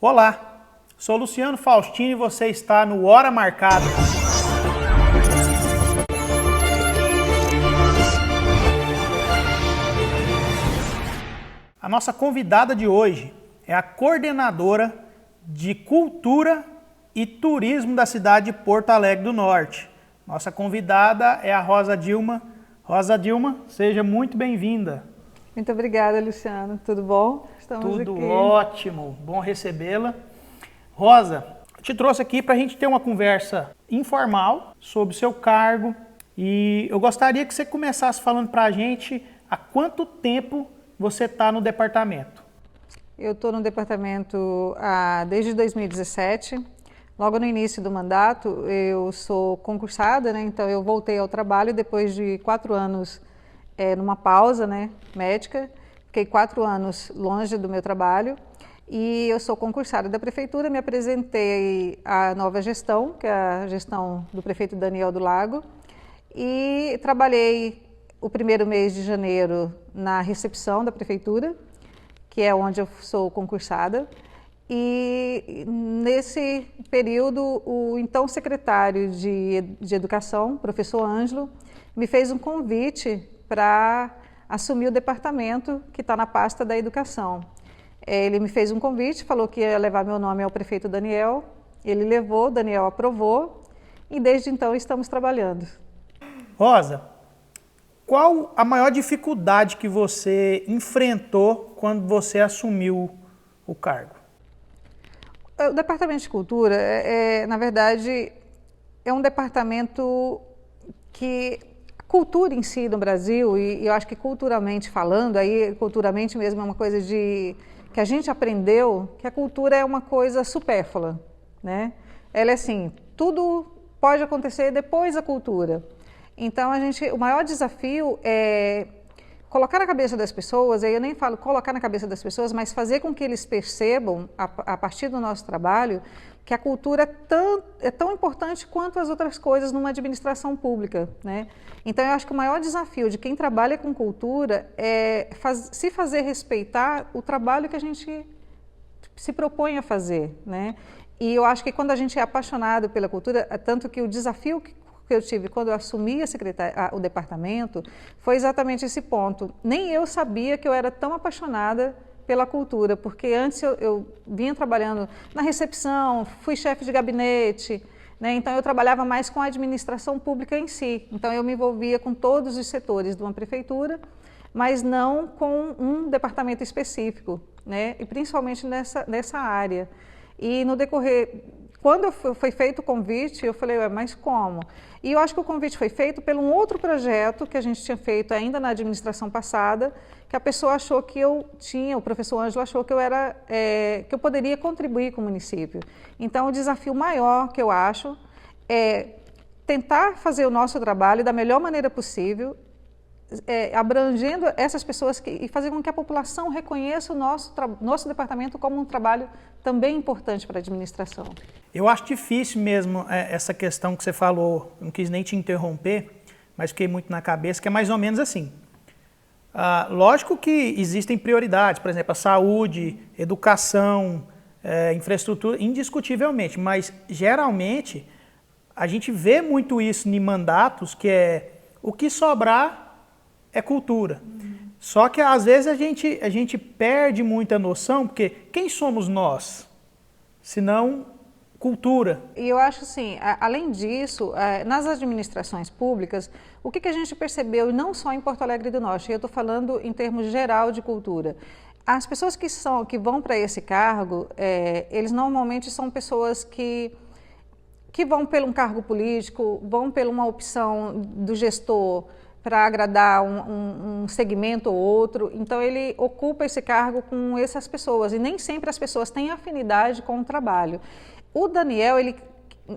Olá, sou Luciano Faustino e você está no Hora Marcada. A nossa convidada de hoje é a coordenadora de Cultura e Turismo da cidade de Porto Alegre do Norte. Nossa convidada é a Rosa Dilma. Rosa Dilma, seja muito bem-vinda. Muito obrigada, Luciano. Tudo bom? Estamos Tudo aqui. Ótimo, bom recebê-la. Rosa, eu te trouxe aqui para a gente ter uma conversa informal sobre o seu cargo e eu gostaria que você começasse falando para a gente há quanto tempo você está no departamento. Eu estou no departamento desde 2017. Logo no início do mandato, eu sou concursada, né? Então eu voltei ao trabalho depois de 4 anos numa pausa, né, médica. Fiquei 4 anos longe do meu trabalho e eu sou concursada da prefeitura. Me apresentei à nova gestão, que é a gestão do prefeito Daniel do Lago, e trabalhei o primeiro mês de janeiro na recepção da prefeitura, que é onde eu sou concursada. E nesse período, o então secretário de Educação, professor Ângelo, me fez um convite para assumir o departamento que está na pasta da educação. Ele me fez um convite, falou que ia levar meu nome ao prefeito Daniel, ele levou, Daniel aprovou e desde então estamos trabalhando. Rosa, qual a maior dificuldade que você enfrentou quando você assumiu o cargo? O Departamento de Cultura, na verdade, é um departamento que a cultura em si no Brasil, e eu acho que culturalmente falando, aí culturalmente mesmo é uma coisa que a gente aprendeu, que a cultura é uma coisa supérflua, né? Ela é assim, tudo pode acontecer depois da cultura. Então, o maior desafio é colocar na cabeça das pessoas, aí eu nem falo colocar na cabeça das pessoas, mas fazer com que eles percebam, a partir do nosso trabalho, que a cultura é tão importante quanto as outras coisas numa administração pública, né? Então, eu acho que o maior desafio de quem trabalha com cultura é se fazer respeitar o trabalho que a gente se propõe a fazer, né? E eu acho que quando a gente é apaixonado pela cultura, tanto que o desafio que eu tive quando eu assumi o departamento foi exatamente esse ponto. Nem eu sabia que eu era tão apaixonada pela cultura, porque antes eu vinha trabalhando na recepção, fui chefe de gabinete, né? Então eu trabalhava mais com a administração pública em si. Então eu me envolvia com todos os setores de uma prefeitura, mas não com um departamento específico, né? E principalmente nessa área. E no decorrer, quando foi feito o convite, eu falei, mas como? E eu acho que o convite foi feito por um outro projeto que a gente tinha feito ainda na administração passada, que a pessoa achou que o professor Ângelo achou que eu poderia contribuir com o município. Então, o desafio maior que eu acho é tentar fazer o nosso trabalho da melhor maneira possível, abrangendo essas pessoas e fazer com que a população reconheça o nosso departamento como um trabalho também importante para a administração. Eu acho difícil mesmo essa questão que você falou, não quis nem te interromper, mas fiquei muito na cabeça, que é mais ou menos assim. Lógico que existem prioridades, por exemplo, a saúde, educação, infraestrutura, indiscutivelmente, mas geralmente a gente vê muito isso em mandatos, que o que sobrar é cultura. Só que às vezes a gente perde muita noção, porque quem somos nós, se não cultura? E eu acho assim, além disso, nas administrações públicas, o que a gente percebeu, não só em Porto Alegre do Norte, eu estou falando em termos geral de cultura, as pessoas que vão para esse cargo, eles normalmente são pessoas que vão por um cargo político, vão por uma opção do gestor, para agradar um segmento ou outro, então ele ocupa esse cargo com essas pessoas e nem sempre as pessoas têm afinidade com o trabalho. O Daniel,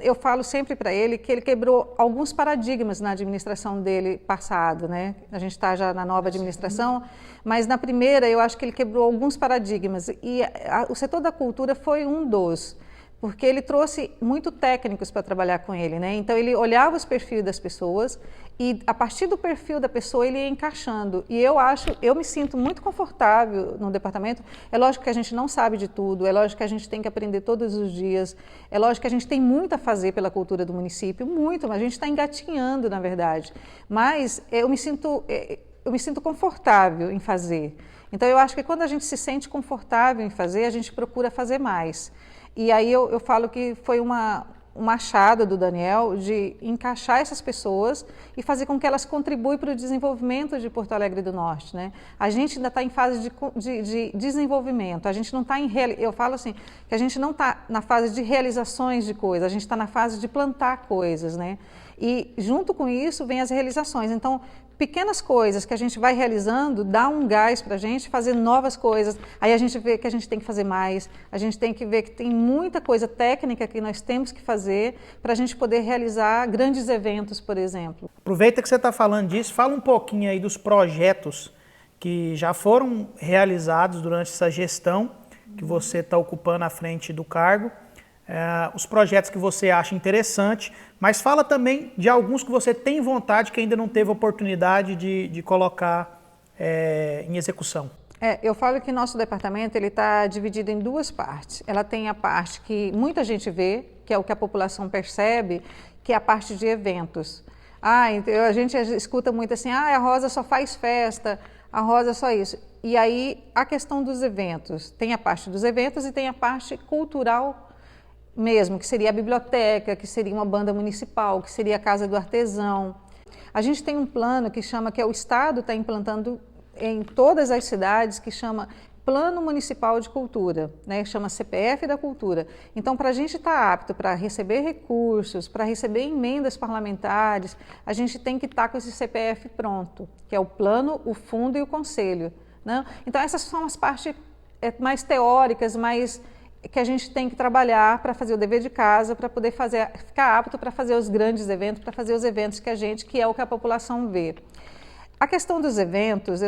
eu falo sempre para ele que ele quebrou alguns paradigmas na administração dele passado, né? A gente está já na nova administração, mas na primeira eu acho que ele quebrou alguns paradigmas e o setor da cultura foi um dos. porque ele trouxe muito técnicos para trabalhar com ele, né? Então ele olhava os perfis das pessoas e a partir do perfil da pessoa ele ia encaixando. E eu me sinto muito confortável no departamento. É lógico que a gente não sabe de tudo, é lógico que a gente tem que aprender todos os dias, é lógico que a gente tem muito a fazer pela cultura do município, muito, mas a gente está engatinhando, na verdade. Mas eu me sinto confortável em fazer. Então eu acho que quando a gente se sente confortável em fazer, a gente procura fazer mais. E aí eu falo que foi uma achada do Daniel de encaixar essas pessoas e fazer com que elas contribuem para o desenvolvimento de Porto Alegre do Norte, né? A gente ainda está em fase de desenvolvimento, a gente não está eu falo assim, que a gente não está na fase de realizações de coisas, a gente está na fase de plantar coisas, né? E junto com isso vem as realizações. Então, pequenas coisas que a gente vai realizando dá um gás para a gente fazer novas coisas. Aí a gente vê que a gente tem que fazer mais, a gente tem que ver que tem muita coisa técnica que nós temos que fazer para a gente poder realizar grandes eventos, por exemplo. Aproveita que você está falando disso, fala um pouquinho aí dos projetos que já foram realizados durante essa gestão que você está ocupando à frente do cargo. Os projetos que você acha interessante, mas fala também de alguns que você tem vontade que ainda não teve oportunidade de colocar em execução. Eu falo que nosso departamento está dividido em duas partes. Ela tem a parte que muita gente vê, que é o que a população percebe, que é a parte de eventos. A gente escuta muito assim, a Rosa só faz festa, a Rosa só isso. E aí a questão dos eventos, tem a parte dos eventos e tem a parte cultural mesmo, que seria a biblioteca, que seria uma banda municipal, que seria a Casa do Artesão. A gente tem um plano que o Estado está implantando em todas as cidades, que chama Plano Municipal de Cultura, né? Chama CPF da Cultura. Então, para a gente estar apto para receber recursos, para receber emendas parlamentares, a gente tem que estar com esse CPF pronto, que é o plano, o fundo e o conselho, né? Então, essas são as partes mais teóricas, mais que a gente tem que trabalhar para fazer o dever de casa, para poder ficar apto para fazer os grandes eventos, para fazer os eventos que é o que a população vê. A questão dos eventos,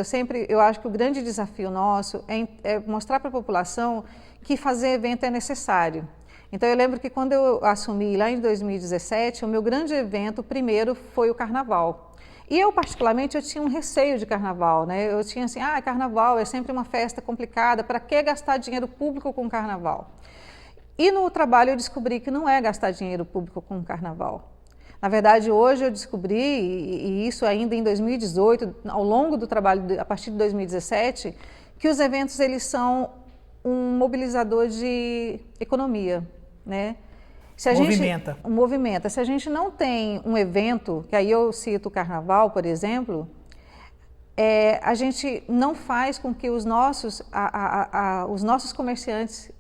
eu acho que o grande desafio nosso é mostrar para a população que fazer evento é necessário. Então eu lembro que quando eu assumi lá em 2017, o meu grande evento primeiro foi o Carnaval. E eu, particularmente, eu tinha um receio de carnaval, né? Eu tinha assim, carnaval é sempre uma festa complicada, para que gastar dinheiro público com carnaval? E no trabalho eu descobri que não é gastar dinheiro público com carnaval. Na verdade, hoje eu descobri, e isso ainda em 2018, ao longo do trabalho, a partir de 2017, que os eventos eles são um mobilizador de economia, né? Movimenta. Se a gente não tem um evento, que aí eu cito o Carnaval, por exemplo, a gente não faz com que os nossos comerciantes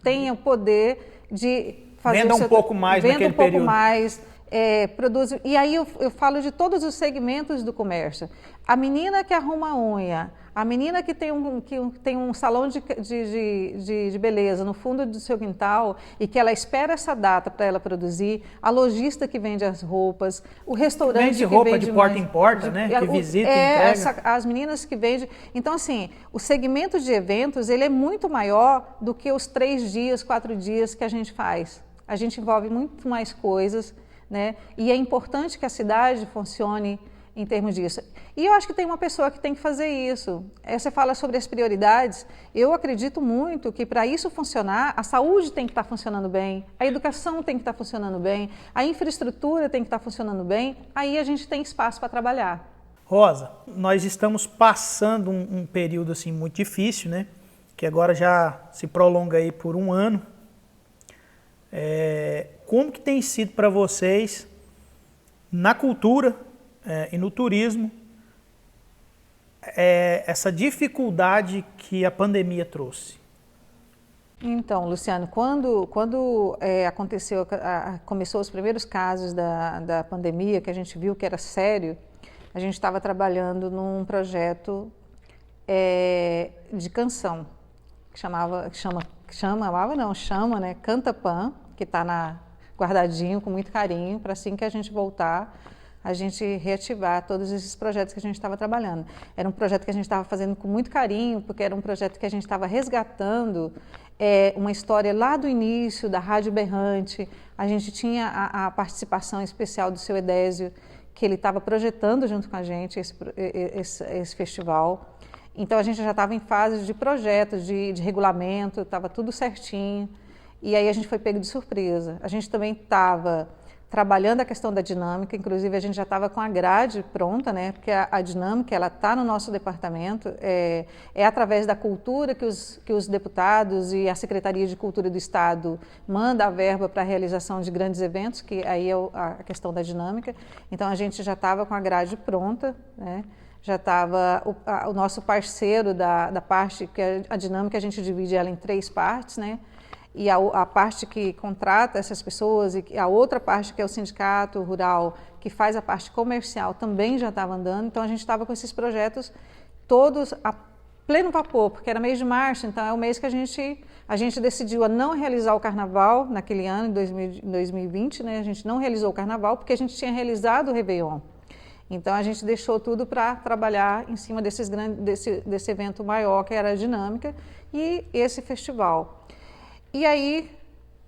tenham poder de fazer venda um pouco mais naquele período. Produz. E aí eu falo de todos os segmentos do comércio. A menina que arruma a unha, a menina que tem um salão de beleza no fundo do seu quintal e que ela espera essa data para ela produzir, a lojista que vende as roupas, o restaurante vende roupa de porta em porta, né? Que visita e entrega. As meninas que vendem. Então, assim, o segmento de eventos ele é muito maior do que os 3 dias, 4 dias que a gente faz. A gente envolve muito mais coisas, né? E é importante que a cidade funcione em termos disso. E eu acho que tem uma pessoa que tem que fazer isso. Você fala sobre as prioridades. Eu acredito muito que para isso funcionar, a saúde tem que estar funcionando bem, a educação tem que estar funcionando bem, a infraestrutura tem que estar funcionando bem, aí a gente tem espaço para trabalhar. Rosa, nós estamos passando um período assim, muito difícil, né? Que agora já se prolonga aí por 1 ano. Como que tem sido para vocês na cultura e no turismo essa dificuldade que a pandemia trouxe? Então, Luciano, quando começou os primeiros casos da pandemia, que a gente viu que era sério, a gente estava trabalhando num projeto de canção, que chama, Canta Pan, que está guardadinho com muito carinho, para assim que a gente voltar, a gente reativar todos esses projetos que a gente estava trabalhando. Era um projeto que a gente estava fazendo com muito carinho, porque era um projeto que a gente estava resgatando uma história lá do início da Rádio Berrante. A gente tinha a participação especial do seu Edésio, que ele estava projetando junto com a gente esse festival. Então a gente já estava em fase de projeto, de regulamento, estava tudo certinho. E aí a gente foi pego de surpresa. A gente também estava trabalhando a questão da dinâmica, inclusive a gente já estava com a grade pronta, né? Porque a dinâmica ela está no nosso departamento, é através da cultura que os deputados e a Secretaria de Cultura do Estado manda a verba para a realização de grandes eventos, que aí é a questão da dinâmica. Então a gente já estava com a grade pronta, né? Já estava o nosso parceiro da parte, que é a dinâmica, a gente divide ela em 3 partes, né? E a parte que contrata essas pessoas e a outra parte que é o sindicato rural, que faz a parte comercial, também já estava andando. Então a gente estava com esses projetos todos a pleno vapor, porque era mês de março, então é o mês que a gente decidiu a não realizar o carnaval naquele ano, em 2020, né? A gente não realizou o carnaval porque a gente tinha realizado o Réveillon. Então a gente deixou tudo para trabalhar em cima desse evento maior, que era a dinâmica, e esse festival. E aí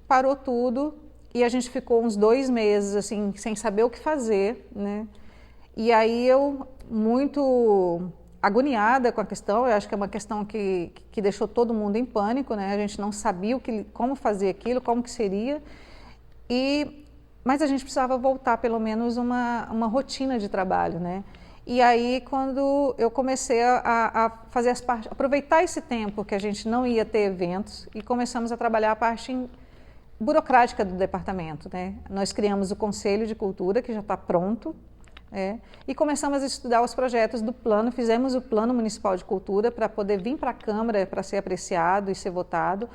parou tudo e a gente ficou uns 2 meses assim, sem saber o que fazer, né? E aí eu, muito agoniada com a questão, eu acho que é uma questão que deixou todo mundo em pânico, né? A gente não sabia como fazer aquilo, como que seria, mas a gente precisava voltar pelo menos uma rotina de trabalho, né? E aí, quando eu comecei a fazer aproveitar esse tempo que a gente não ia ter eventos e começamos a trabalhar a parte burocrática do departamento, né? Nós criamos o Conselho de Cultura, que já está pronto, e começamos a estudar os projetos do plano, fizemos o Plano Municipal de Cultura para poder vir para a Câmara para ser apreciado e ser votado.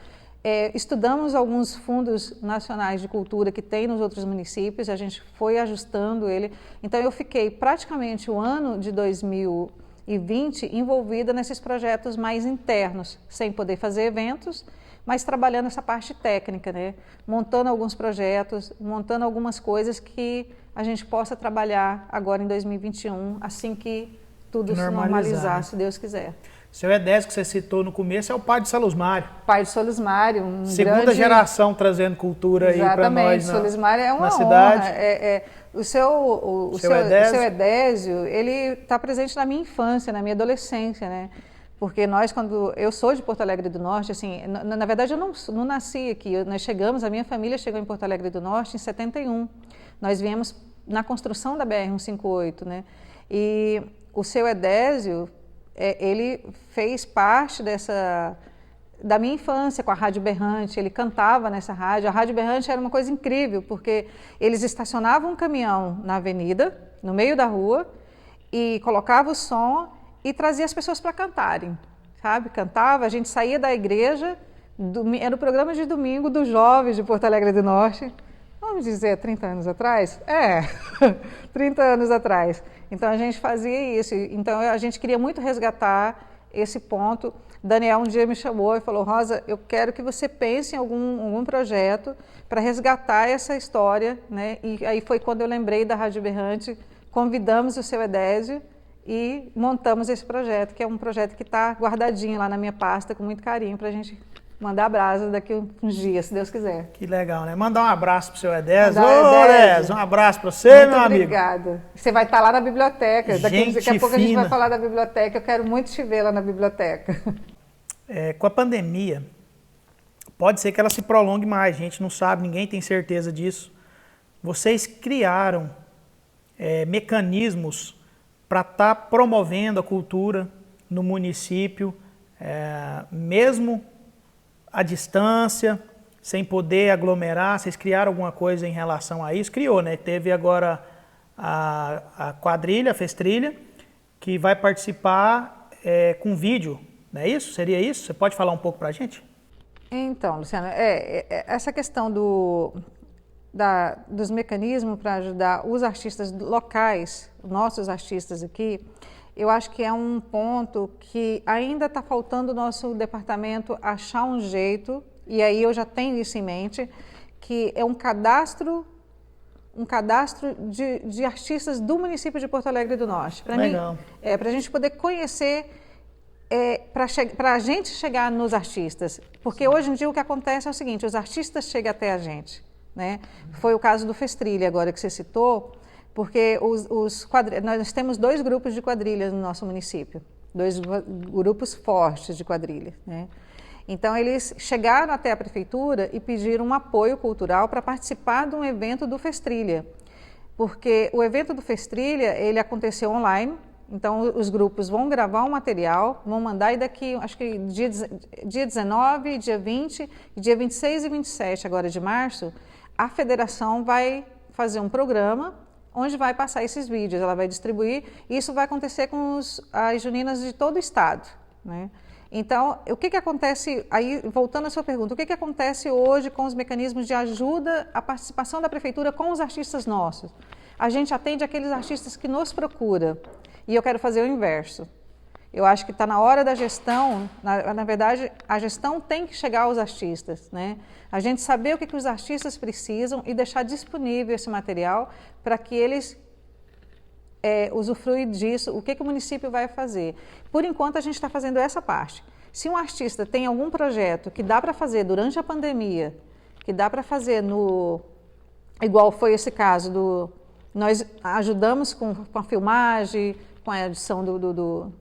Estudamos alguns fundos nacionais de cultura que tem nos outros municípios, a gente foi ajustando ele. Então eu fiquei praticamente o ano de 2020 envolvida nesses projetos mais internos, sem poder fazer eventos, mas trabalhando essa parte técnica, né? Montando alguns projetos, montando algumas coisas que a gente possa trabalhar agora em 2021, assim que tudo se normalizar, se Deus quiser. Seu Edésio, que você citou no começo, é o pai de Solusmário. Pai de Solusmário, segunda geração trazendo cultura aí para nós Solusmário é uma cidade. Honra. O seu Edésio, ele está presente na minha infância, na minha adolescência, né? Porque eu sou de Porto Alegre do Norte, assim, na verdade eu não nasci aqui, a minha família chegou em Porto Alegre do Norte em 71. Nós viemos na construção da BR-158, né? E o seu Edésio, ele fez parte da minha infância com a Rádio Berrante, ele cantava nessa rádio. A Rádio Berrante era uma coisa incrível, porque eles estacionavam um caminhão na avenida, no meio da rua, e colocava o som e trazia as pessoas para cantarem, sabe? Cantava, a gente saía da igreja, era o programa de domingo dos jovens de Porto Alegre do Norte, vamos dizer, 30 anos atrás? 30 anos atrás. Então a gente fazia isso, então a gente queria muito resgatar esse ponto. Daniel um dia me chamou e falou: Rosa, eu quero que você pense em algum projeto para resgatar essa história, né? E aí foi quando eu lembrei da Rádio Berrante, convidamos o seu Edésio e montamos esse projeto, que é um projeto que está guardadinho lá na minha pasta com muito carinho para a gente mandar brasa daqui uns dias, se Deus quiser. Que legal, né? Mandar um abraço pro seu Edésio. Ô, Edésio, um abraço para você, muito meu amigo. Obrigada. Você vai estar lá na biblioteca. Daqui a pouco a gente vai falar da biblioteca. Eu quero muito te ver lá na biblioteca. Com a pandemia, pode ser que ela se prolongue mais. A gente não sabe, ninguém tem certeza disso. Vocês criaram mecanismos para estar promovendo a cultura no município, mesmo à distância, sem poder aglomerar. Vocês criaram alguma coisa em relação a isso? Criou, né? Teve agora a quadrilha, a Festrilha, que vai participar com vídeo, não é isso? Seria isso? Você pode falar um pouco para a gente? Então, Luciano, essa questão dos mecanismos para ajudar os artistas locais, nossos artistas aqui, eu acho que é um ponto que ainda está faltando o nosso departamento achar um jeito, e aí eu já tenho isso em mente, que é um cadastro um cadastro de artistas do município de Porto Alegre do Norte. Legal. Para a gente poder conhecer, para a gente chegar nos artistas. Porque hoje em dia o que acontece é o seguinte, os artistas chegam até a gente, né? Foi o caso do Festrilha agora que você citou, porque nós temos 2 grupos de quadrilhas no nosso município, 2 grupos fortes de quadrilha, né? Então, eles chegaram até a prefeitura e pediram um apoio cultural para participar de um evento do Festrilha. Porque o evento do Festrilha, ele aconteceu online, então os grupos vão gravar um material, vão mandar e daqui, acho que dia 19, dia 20, dia 26 e 27 agora de março, a federação vai fazer um programa onde vai passar esses vídeos, ela vai distribuir, e isso vai acontecer com as juninas de todo o estado, né? Então, o que acontece, aí voltando à sua pergunta, o que acontece hoje com os mecanismos de ajuda à participação da prefeitura com os artistas nossos? A gente atende aqueles artistas que nos procuram, e eu quero fazer o inverso. Eu acho que está na hora da gestão, na verdade, a gestão tem que chegar aos artistas, né? A gente saber o que os artistas precisam e deixar disponível esse material para que eles usufruir disso, o que o município vai fazer. Por enquanto, a gente está fazendo essa parte. Se um artista tem algum projeto que dá para fazer durante a pandemia, que dá para fazer igual foi esse caso, nós ajudamos com a filmagem, com a edição do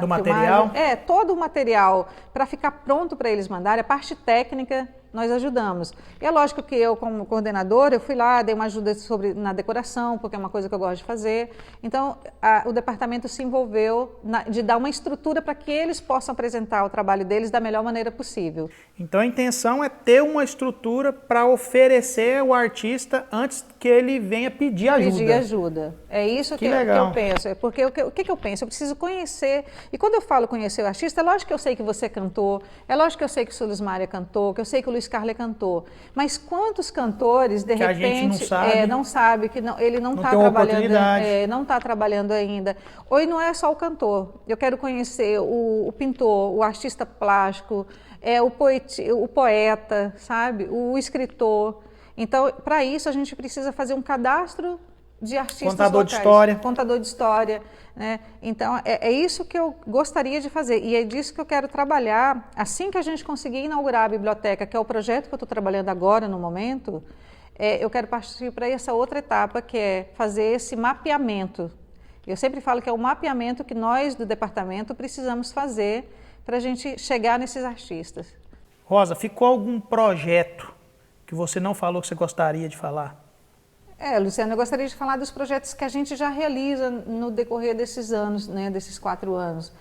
material? Todo o material para ficar pronto para eles mandarem, a parte técnica nós ajudamos. E é lógico que eu, como coordenadora, eu fui lá, dei uma ajuda na decoração, porque é uma coisa que eu gosto de fazer. Então, o departamento se envolveu de dar uma estrutura para que eles possam apresentar o trabalho deles da melhor maneira possível. Então, a intenção é ter uma estrutura para oferecer ao artista antes que ele venha pedir ajuda. Pedir ajuda. É isso que eu penso. Porque o que eu penso? Eu preciso conhecer. E quando eu falo conhecer o artista, é lógico que eu sei que você cantou, é lógico que eu sei que o Sulis Maria cantou, que eu sei que o Luiz Carlos cantou. Mas quantos cantores, de repente, a gente não sabe que ele não está trabalhando, não está trabalhando ainda. Ou não é só o cantor. Eu quero conhecer o pintor, o artista plástico, o poeta, sabe? O escritor. Então, para isso, a gente precisa fazer um cadastro de artistas contador locais. De história. Contador de história. Né? Então, é isso que eu gostaria de fazer. E é disso que eu quero trabalhar. Assim que a gente conseguir inaugurar a biblioteca, que é o projeto que eu estou trabalhando agora, no momento, eu quero partir para essa outra etapa, que é fazer esse mapeamento. Eu sempre falo que é o mapeamento que nós, do departamento, precisamos fazer para a gente chegar nesses artistas. Rosa, ficou algum projeto que você não falou que você gostaria de falar? Luciano, eu gostaria de falar dos projetos que a gente já realiza no decorrer desses anos, né, desses 4 anos.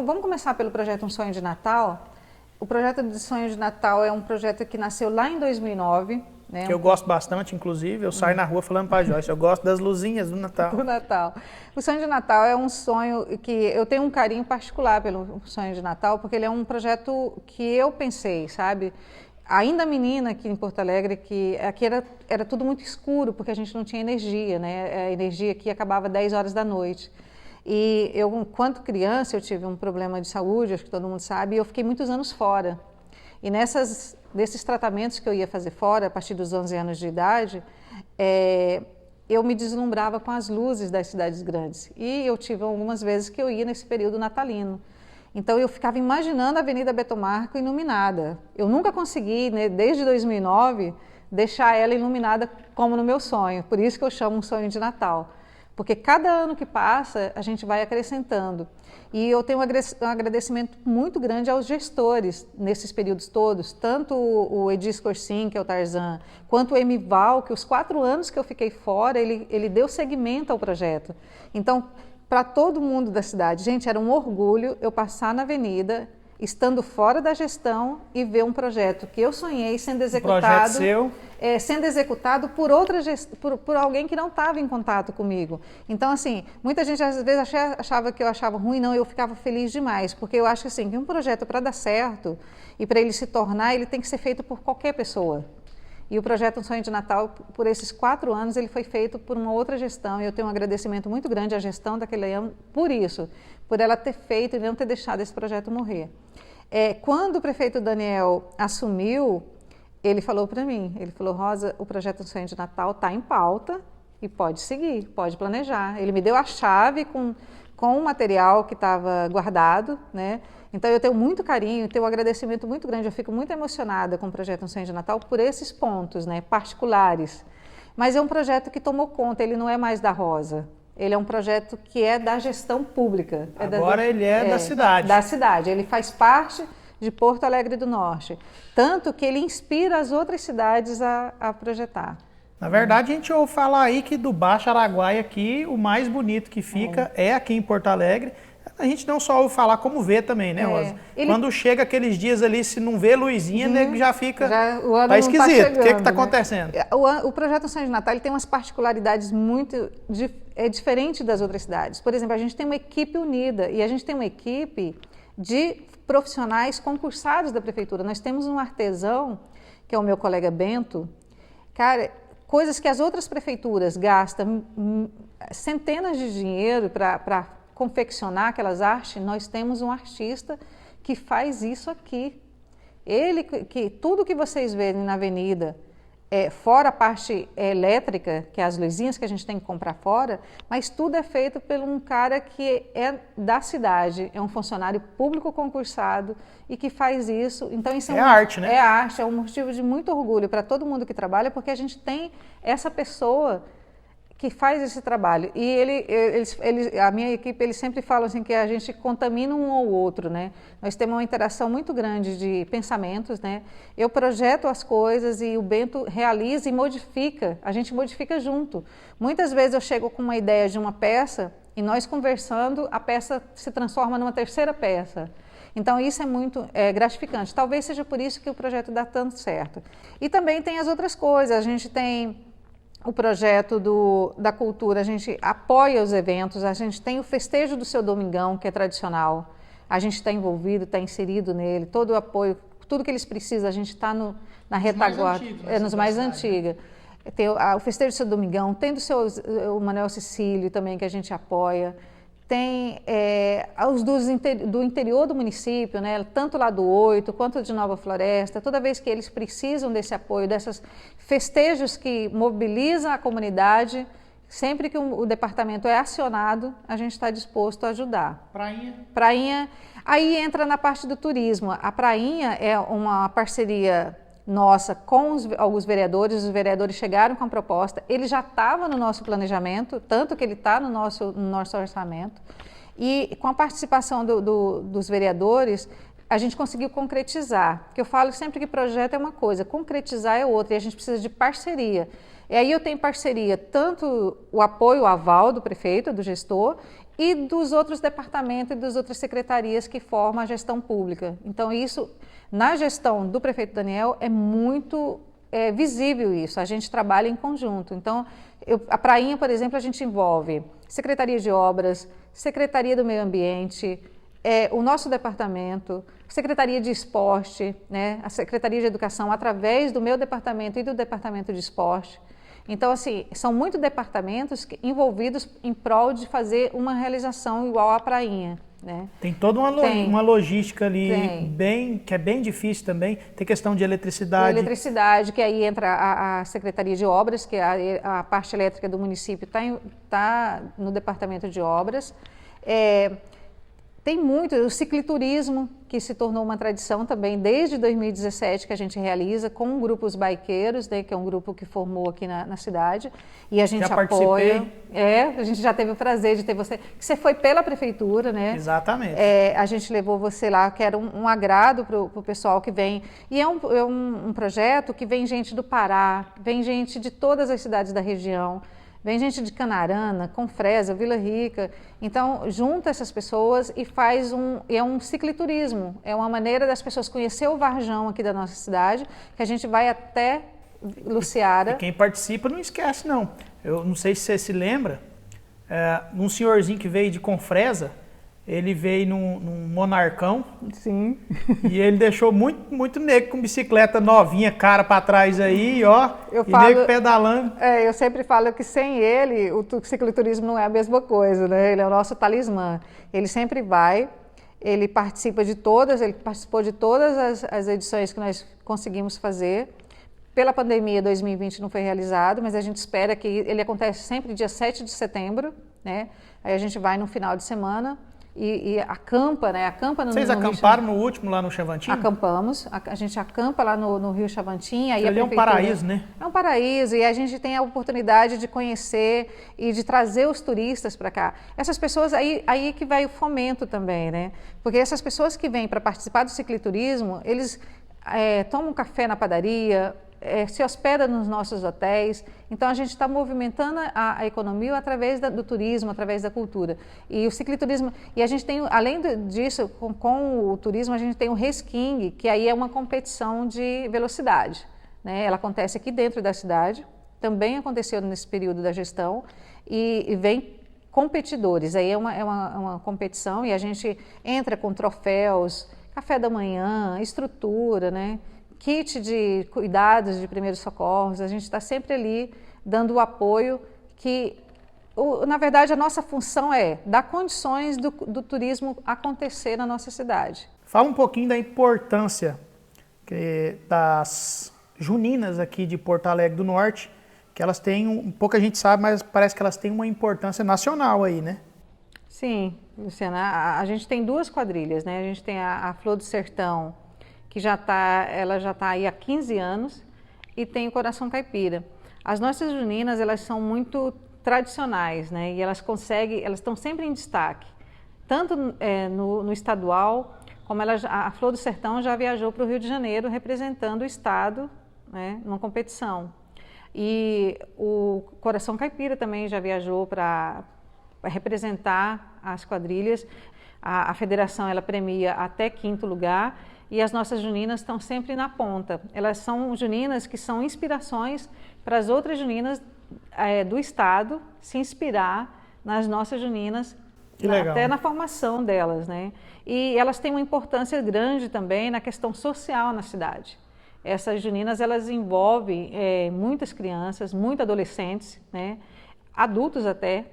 Vamos começar pelo projeto Um Sonho de Natal. O projeto de Sonho de Natal é um projeto que nasceu lá em 2009. Né, que eu gosto bastante, inclusive, eu saio na rua falando para a Joyce, eu gosto das luzinhas do Natal. Do Natal. O Sonho de Natal é um sonho que eu tenho um carinho particular pelo Sonho de Natal, porque ele é um projeto que eu pensei, sabe? Ainda menina aqui em Porto Alegre, que aqui era tudo muito escuro, porque a gente não tinha energia, né? A energia aqui acabava 10 horas da noite. E eu, enquanto criança, eu tive um problema de saúde, acho que todo mundo sabe, e eu fiquei muitos anos fora. E desses tratamentos que eu ia fazer fora, a partir dos 11 anos de idade, eu me deslumbrava com as luzes das cidades grandes. E eu tive algumas vezes que eu ia nesse período natalino. Então, eu ficava imaginando a Avenida Beto Marco iluminada. Eu nunca consegui, né, desde 2009, deixar ela iluminada como no meu sonho. Por isso que eu chamo um sonho de Natal. Porque cada ano que passa, a gente vai acrescentando. E eu tenho um agradecimento muito grande aos gestores nesses períodos todos, tanto o Edis Corsim, que é o Tarzan, quanto o Emival, que os 4 anos que eu fiquei fora, ele deu seguimento ao projeto. Então, para todo mundo da cidade, gente, era um orgulho eu passar na avenida, estando fora da gestão e ver um projeto que eu sonhei sendo executado, sendo executado por alguém que não estava em contato comigo. Então, assim, muita gente às vezes achava que eu achava ruim, não, eu ficava feliz demais, porque eu acho assim, que um projeto para dar certo e para ele se tornar, ele tem que ser feito por qualquer pessoa. E o projeto Um Sonho de Natal, por esses 4 anos, ele foi feito por uma outra gestão, e eu tenho um agradecimento muito grande à gestão daquele ano por isso, por ela ter feito e não ter deixado esse projeto morrer. Quando o prefeito Daniel assumiu, ele falou para mim, ele falou, Rosa, o projeto Sonho de Natal está em pauta e pode seguir, pode planejar. Ele me deu a chave com o material que estava guardado, né? Então eu tenho muito carinho, tenho um agradecimento muito grande, eu fico muito emocionada com o projeto Sonho de Natal por esses pontos, né, particulares. Mas é um projeto que tomou conta, ele não é mais da Rosa. Ele é um projeto que é da gestão pública. Agora ele é da cidade. Da cidade, ele faz parte de Porto Alegre do Norte. Tanto que ele inspira as outras cidades a projetar. Na verdade, a gente ouve falar aí que do Baixo Araguaia aqui, o mais bonito que fica é aqui em Porto Alegre. A gente não só ouve falar, como vê também, né, Rosa? Quando chega aqueles dias ali, se não vê luzinha, nego já fica... o ano tá esquisito. Chegando, o que está acontecendo? O projeto Sonho de Natal ele tem umas particularidades muito diferente das outras cidades. Por exemplo, a gente tem uma equipe unida e a gente tem uma equipe de profissionais concursados da prefeitura. Nós temos um artesão, que é o meu colega Bento. Cara, coisas que as outras prefeituras gastam centenas de dinheiro para confeccionar aquelas artes, nós temos um artista que faz isso aqui. Ele, que tudo que vocês verem na avenida, fora a parte elétrica, que é as luzinhas que a gente tem que comprar fora, mas tudo é feito por um cara que é da cidade, é um funcionário público concursado e que faz isso. Então isso arte, né? É arte, é um motivo de muito orgulho para todo mundo que trabalha, porque a gente tem essa pessoa que faz esse trabalho. E a minha equipe, eles sempre falam assim que a gente contamina um ao outro, né? Nós temos uma interação muito grande de pensamentos, né? Eu projeto as coisas e o Bento realiza e modifica, a gente modifica junto. Muitas vezes eu chego com uma ideia de uma peça e nós conversando, a peça se transforma numa terceira peça. Então isso é muito gratificante. Talvez seja por isso que o projeto dá tanto certo. E também tem as outras coisas, a gente tem o projeto da cultura, a gente apoia os eventos, a gente tem o festejo do Seu Domingão, que é tradicional, a gente está envolvido, está inserido nele, todo o apoio, tudo que eles precisam, a gente está na retaguarda, nos mais antigos. Tem o festejo do Seu Domingão, tem o Manuel Cecílio também, que a gente apoia, tem os do interior do município, né, tanto lá do 8 quanto de Nova Floresta, toda vez que eles precisam desse apoio, desses festejos que mobilizam a comunidade, sempre que o departamento é acionado, a gente está disposto a ajudar. Prainha, aí entra na parte do turismo. A Prainha é uma parceria nossa com alguns vereadores, os vereadores chegaram com a proposta, ele já estava no nosso planejamento, tanto que ele está no nosso orçamento, e com a participação dos vereadores, a gente conseguiu concretizar, porque eu falo sempre que projeto é uma coisa, concretizar é outra, e a gente precisa de parceria. E aí eu tenho parceria, tanto o apoio, o aval do prefeito, do gestor, e dos outros departamentos e das outras secretarias que formam a gestão pública. Então isso, na gestão do prefeito Daniel, é muito visível isso, a gente trabalha em conjunto. Então, a Prainha, por exemplo, a gente envolve Secretaria de Obras, Secretaria do Meio Ambiente, o nosso departamento, Secretaria de Esporte, né, a Secretaria de Educação, através do meu departamento e do Departamento de Esporte. Então, assim, são muitos departamentos envolvidos em prol de fazer uma realização igual à Prainha. Né? Tem toda uma logística ali que é bem difícil também. Tem questão de eletricidade. Eletricidade, que aí entra a Secretaria de Obras, que a parte elétrica do município está no Departamento de Obras. Tem muito, o cicliturismo, que se tornou uma tradição também desde 2017, que a gente realiza com o grupo Os Baiqueiros, né, que é um grupo que formou aqui na cidade, e a gente apoia. A gente já teve o prazer de ter você, que você foi pela prefeitura, né? Exatamente. A gente levou você lá, que era um agrado para o pessoal que vem. E é um projeto que vem gente do Pará, vem gente de todas as cidades da região, vem gente de Canarana, Confresa, Vila Rica. Então, junta essas pessoas e faz um cicliturismo. É uma maneira das pessoas conhecer o Varjão aqui da nossa cidade, que a gente vai até Luciara. E quem participa não esquece, não. Eu não sei se você se lembra, um senhorzinho que veio de Confresa, ele veio num Monarcão. Sim. E ele deixou muito nego com bicicleta novinha, cara para trás aí, ó. Nego pedalando. Eu sempre falo que sem ele, o cicloturismo não é a mesma coisa, né? Ele é o nosso talismã. Ele sempre vai, ele participou de todas as edições que nós conseguimos fazer. Pela pandemia, 2020 não foi realizado, mas a gente espera que ele acontece sempre dia 7 de setembro, né? Aí a gente vai no final de semana e acampa, né? Acampa no Vocês acamparam no último lá no Chavantinho? Acampamos, a gente acampa lá no Rio Chavantinho. Aí é um paraíso, né? É um paraíso e a gente tem a oportunidade de conhecer e de trazer os turistas para cá. Essas pessoas, aí que vai o fomento também, né? Porque essas pessoas que vêm para participar do cicliturismo, eles tomam café na padaria, se hospeda nos nossos hotéis. Então a gente está movimentando a economia através do turismo, através da cultura. E o cicliturismo, e a gente tem, além disso, com o turismo, a gente tem o Resking, que aí é uma competição de velocidade, né? Ela acontece aqui dentro da cidade, também aconteceu nesse período da gestão, e vem competidores. Aí é uma competição e a gente entra com troféus, café da manhã, estrutura, né? Kit de cuidados de primeiros socorros, a gente está sempre ali dando o apoio que, na verdade, a nossa função é dar condições do turismo acontecer na nossa cidade. Fala um pouquinho da importância das juninas aqui de Porto Alegre do Norte, que elas têm, pouca gente sabe, mas parece que elas têm uma importância nacional aí, né? Sim, Luciana, a gente tem duas quadrilhas, né? A gente tem a Flor do Sertão, que ela já está aí há 15 anos, e tem o Coração Caipira. As nossas juninas, elas são muito tradicionais, né? E elas estão sempre em destaque, tanto no estadual, como a Flor do Sertão já viajou para o Rio de Janeiro representando o estado, né, numa competição. E o Coração Caipira também já viajou para representar as quadrilhas. A federação, ela premia até 5º lugar, e as nossas juninas estão sempre na ponta. Elas são juninas que são inspirações para as outras juninas do estado se inspirar nas nossas juninas, até na formação delas, né? E elas têm uma importância grande também na questão social na cidade. Essas juninas, elas envolvem muitas crianças, muitos adolescentes, né? Adultos até.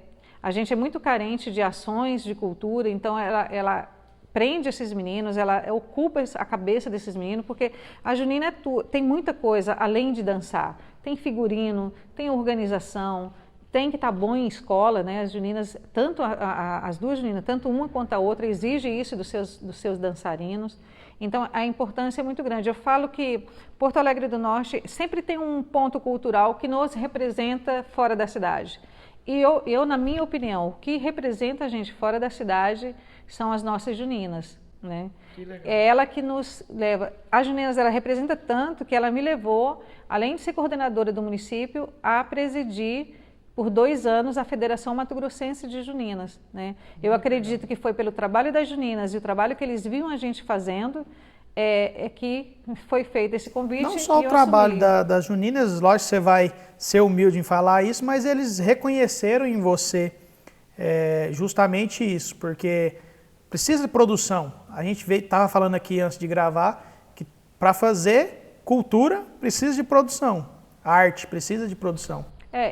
A gente é muito carente de ações de cultura, então ela prende esses meninos, ela ocupa a cabeça desses meninos, porque a junina tem muita coisa além de dançar. Tem figurino, tem organização, tem que estar bom em escola, né? As juninas, tanto as duas juninas, tanto uma quanto a outra, exigem isso dos seus dançarinos. Então, a importância é muito grande. Eu falo que Porto Alegre do Norte sempre tem um ponto cultural que nos representa fora da cidade. E eu, na minha opinião, o que representa a gente fora da cidade são as nossas juninas, né? É ela que nos leva. As juninas, ela representa tanto que ela me levou, além de ser coordenadora do município, a presidir por 2 anos a Federação Mato Grossense de Juninas, né? Eu acredito que foi pelo trabalho das juninas e o trabalho que eles viam a gente fazendo que foi feito esse convite. Não só o trabalho das juninas, lógico que você vai ser humilde em falar isso, mas eles reconheceram em você justamente isso, porque precisa de produção. A gente estava falando aqui antes de gravar que para fazer cultura precisa de produção, arte precisa de produção.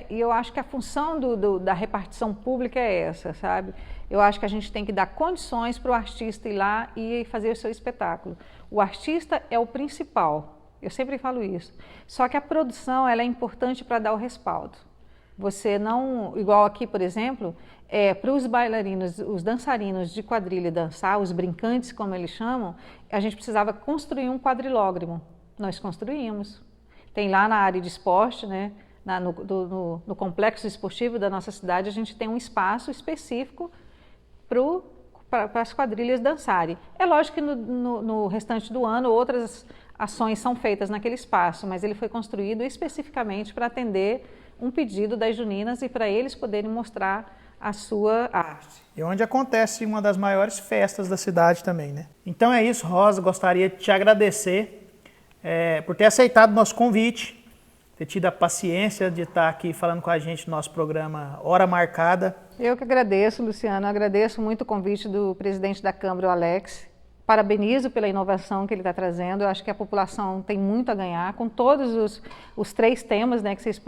E eu acho que a função da repartição pública é essa, sabe? Eu acho que a gente tem que dar condições para o artista ir lá e fazer o seu espetáculo. O artista é o principal, eu sempre falo isso. Só que a produção, ela é importante para dar o respaldo. Você não, igual aqui, por exemplo, para os bailarinos, os dançarinos de quadrilha dançar, os brincantes, como eles chamam, a gente precisava construir um quadrilódromo. Nós construímos. Tem lá na área de esporte, né? No complexo esportivo da nossa cidade, a gente tem um espaço específico para as quadrilhas dançarem. É lógico que no restante do ano outras ações são feitas naquele espaço, mas ele foi construído especificamente para atender um pedido das juninas e para eles poderem mostrar a sua arte. E onde acontece uma das maiores festas da cidade também, né? Então é isso, Rosa, gostaria de te agradecer por ter aceitado o nosso convite, ter tido a paciência de estar aqui falando com a gente no nosso programa Hora Marcada. Eu que agradeço, Luciano, agradeço muito o convite do presidente da Câmara, o Alex. Parabenizo pela inovação que ele está trazendo. Eu acho que a população tem muito a ganhar com todos os 3 temas, né, que vocês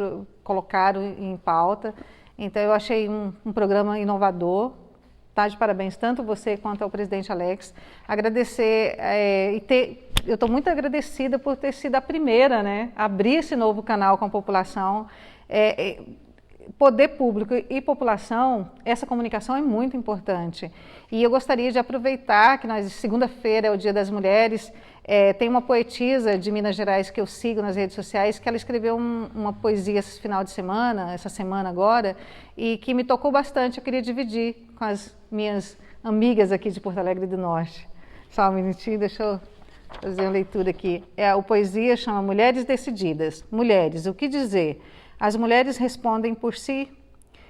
colocaram em pauta. Então, eu achei um programa inovador. Tá de parabéns tanto você quanto ao presidente Alex. Agradecer e eu estou muito agradecida por ter sido a primeira, né, a abrir esse novo canal com a população. Poder público e população, essa comunicação é muito importante. E eu gostaria de aproveitar que segunda-feira é o Dia das Mulheres, tem uma poetisa de Minas Gerais que eu sigo nas redes sociais, que ela escreveu uma poesia esse final de semana, essa semana agora, e que me tocou bastante, eu queria dividir com as minhas amigas aqui de Porto Alegre do Norte. Só um minutinho, deixa eu fazer uma leitura aqui. A poesia chama Mulheres Decididas. Mulheres, o que dizer? As mulheres respondem por si,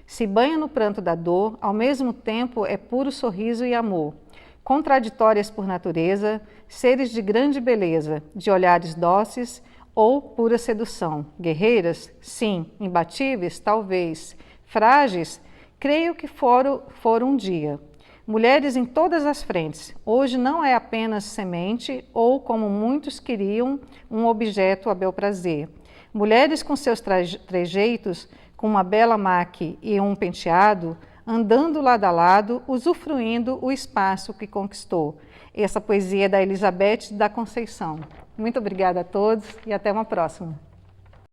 se banham no pranto da dor, ao mesmo tempo é puro sorriso e amor. Contraditórias por natureza, seres de grande beleza, de olhares dóceis ou pura sedução. Guerreiras? Sim. Imbatíveis? Talvez. Frágeis? Creio que foram um dia. Mulheres em todas as frentes. Hoje não é apenas semente ou, como muitos queriam, um objeto a bel prazer. Mulheres com seus trejeitos, com uma bela maque e um penteado, andando lado a lado, usufruindo o espaço que conquistou. Essa poesia é da Elizabeth da Conceição. Muito obrigada a todos e até uma próxima.